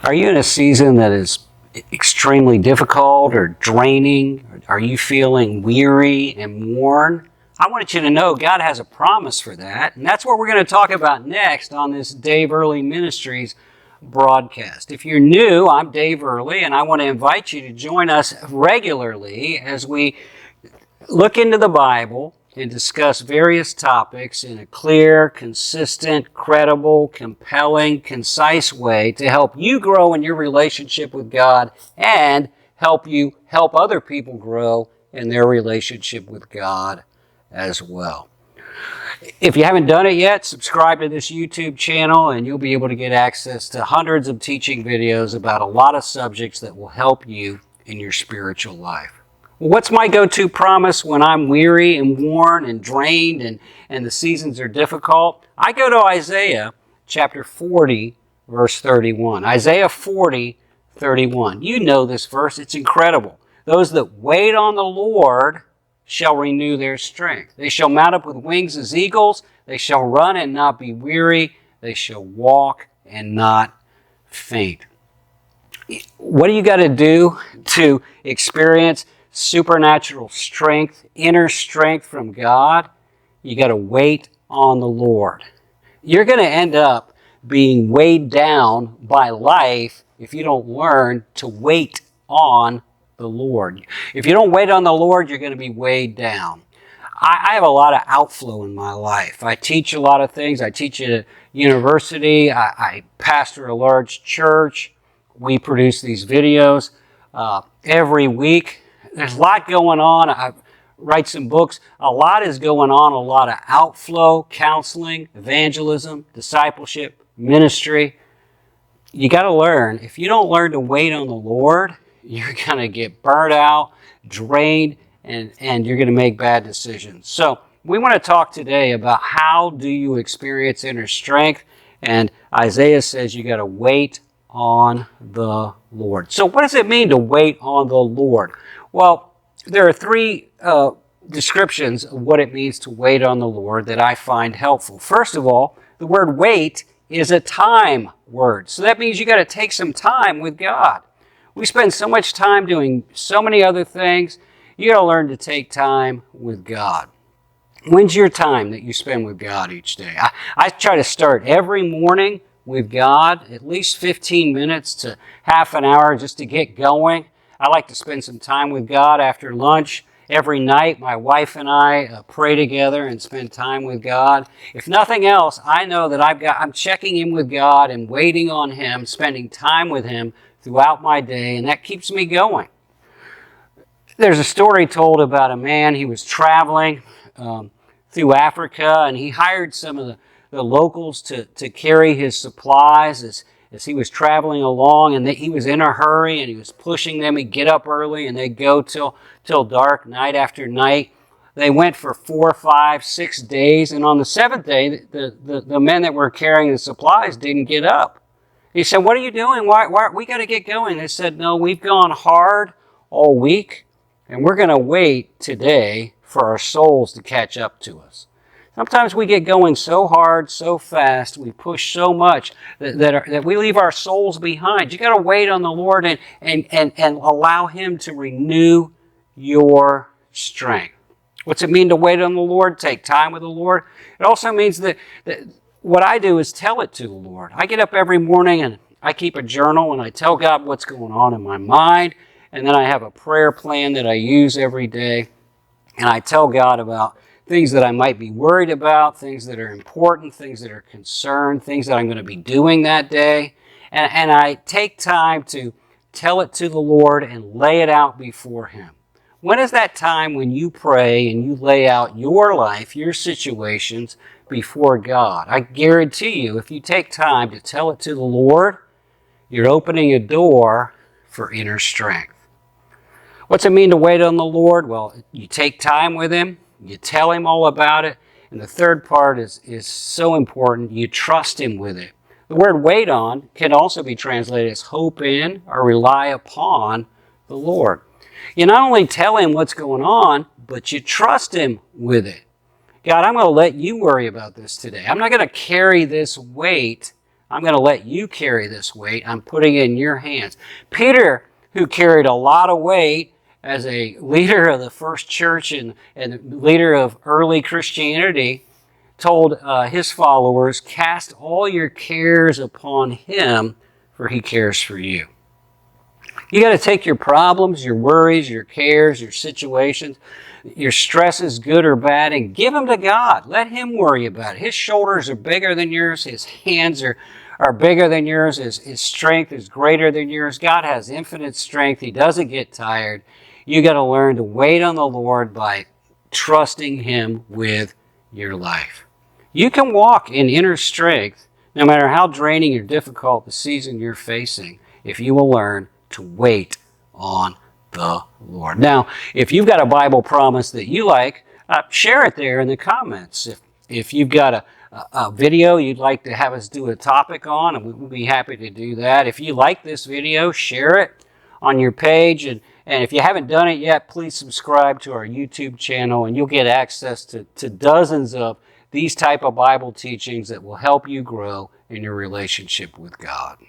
Are you in a season that is extremely difficult or draining? Are you feeling weary and worn? I want you to know God has a promise for that, and that's what we're going to talk about next on this Dave Early Ministries broadcast. If you're new, I'm Dave Early, and I want to invite you to join us regularly as we look into the Bible and discuss various topics in a clear, consistent, credible, compelling, concise way to help you grow in your relationship with God and help you help other people grow in their relationship with God as well. If you haven't done it yet, subscribe to this YouTube channel and you'll be able to get access to hundreds of teaching videos about a lot of subjects that will help you in your spiritual life. Well, what's my go-to promise when I'm weary and worn and drained and the seasons are difficult? I go to Isaiah chapter 40, verse 31. Isaiah 40, 31. You know this verse. It's incredible. Those that wait on the Lord shall renew their strength. They shall mount up with wings as eagles. They shall run and not be weary. They shall walk and not faint. What do you got to do to experience supernatural strength, inner strength from God? You got to wait on the Lord. You're going to end up being weighed down by life if you don't learn to wait on the Lord. If you don't wait on the Lord, you're going to be weighed down. I have a lot of outflow in my life. I teach a lot of things. I teach at a university. I pastor a large church. We produce these videos every week. There's a lot going on. I write some books. A lot is going on. A lot of outflow, counseling, evangelism, discipleship, ministry. You got to learn. If you don't learn to wait on the Lord, you're going to get burnt out, drained, and you're going to make bad decisions. So we want to talk today about how do you experience inner strength. And Isaiah says you got to wait on the Lord. So what does it mean to wait on the Lord? Well, there are three descriptions of what it means to wait on the Lord that I find helpful. First of all, the word wait is a time word. So that means you got to take some time with God. We spend so much time doing so many other things. You got to learn to take time with God. When's your time that you spend with God each day? I try to start every morning with God, at least 15 minutes to half an hour just to get going. I like to spend some time with God after lunch. Every night, my wife and I pray together and spend time with God. If nothing else, I know that I'm checking in with God and waiting on Him, spending time with Him throughout my day, and that keeps me going. There's a story told about a man. He was traveling through Africa, and he hired some of the locals to carry his supplies as he was traveling along, and he was in a hurry, and he was pushing them. He'd get up early, and they'd go till dark, night after night. They went for 4, 5, 6 days, and on the seventh day, the men that were carrying the supplies didn't get up. He said, "What are you doing? Why we got to get going?" They said, "No, we've gone hard all week, and we're going to wait today for our souls to catch up to us." Sometimes we get going so hard, so fast, we push so much that we leave our souls behind. You got to wait on the Lord and allow Him to renew your strength. What's it mean to wait on the Lord? Take time with the Lord. It also means that what I do is tell it to the Lord. I get up every morning and I keep a journal and I tell God what's going on in my mind. And then I have a prayer plan that I use every day. And I tell God about things that I might be worried about, things that are important, things that are concerned, things that I'm going to be doing that day. And I take time to tell it to the Lord and lay it out before Him. When is that time when you pray and you lay out your life, your situations before God? I guarantee you, if you take time to tell it to the Lord, you're opening a door for inner strength. What's it mean to wait on the Lord? Well, you take time with Him. You tell Him all about it. And the third part is so important. You trust Him with it. The word wait on can also be translated as hope in or rely upon the Lord. You not only tell Him what's going on, but you trust Him with it. God, I'm going to let You worry about this today. I'm not going to carry this weight I'm going to let you carry this weight. I'm putting it in your hands. Peter, who carried a lot of weight as a leader of the first church and leader of early Christianity, told his followers, cast all your cares upon him, for he cares for you. You got to take your problems, your worries, your cares, your situations, your stresses, good or bad, and give them to God. Let him worry about it. His shoulders are bigger than yours. His hands are bigger than yours. His strength is greater than yours. God has infinite strength. He doesn't get tired. You got to learn to wait on the Lord by trusting him with your life. You can walk in inner strength no matter how draining or difficult the season you're facing if you will learn to wait on the Lord. Now, if you've got a Bible promise that you like, share it there in the comments. If you've got a video you'd like to have us do a topic on, and we'll be happy to do that. If you like this video, share it on your page. And if you haven't done it yet, please subscribe to our YouTube channel, and you'll get access to dozens of these type of Bible teachings that will help you grow in your relationship with God.